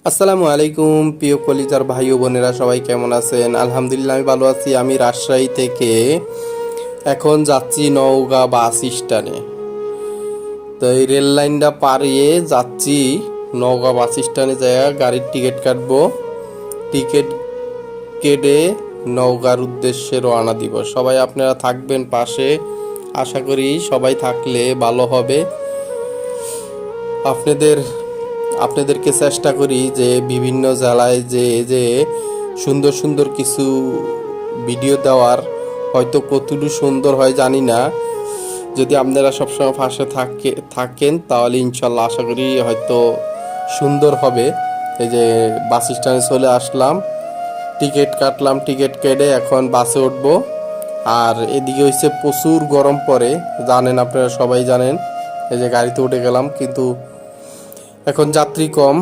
আসসালামু আলাইকুম প্রিয় কলিজার ভাই ও বোনেরা, সবাই কেমন আছেন? আলহামদুলিল্লাহ আমি ভালো আছি। আমি রাজশাহী থেকে এখন যাচ্ছি নওগাঁ বাস স্ট্যান্ডে। তো এই রেল লাইনটা পাড়িয়ে যাচ্ছি নওগাঁ বাস স্ট্যান্ডে, যাইয়া গাড়ির টিকিট কাটবো। টিকিট কেটে নওগাঁর উদ্দেশ্যে রওনা দিব। সবাই আপনারা থাকবেন পাশে, আশা করি সবাই থাকলে ভালো হবে। আপনাদের আপনাদেরকে চেষ্টা করি যে বিভিন্ন জেলায় যে যে সুন্দর সুন্দর কিছু ভিডিও দেওয়ার। হয়তো কতটুকু সুন্দর হয় জানি না, যদি আপনারা সবসময় পাশে থাকেন তাহলে ইনশাল্লাহ আশা করি হয়তো সুন্দর হবে। এই যে বাস স্ট্যান্ডে চলে আসলাম, টিকিট কাটলাম, টিকিট কেটে এখন বাসে উঠবো। আর এদিকে হচ্ছে প্রচুর গরম পড়ে, জানেন, আপনারা সবাই জানেন। এই যে গাড়িতে উঠে গেলাম, কিন্তু এখন যাত্রী কম।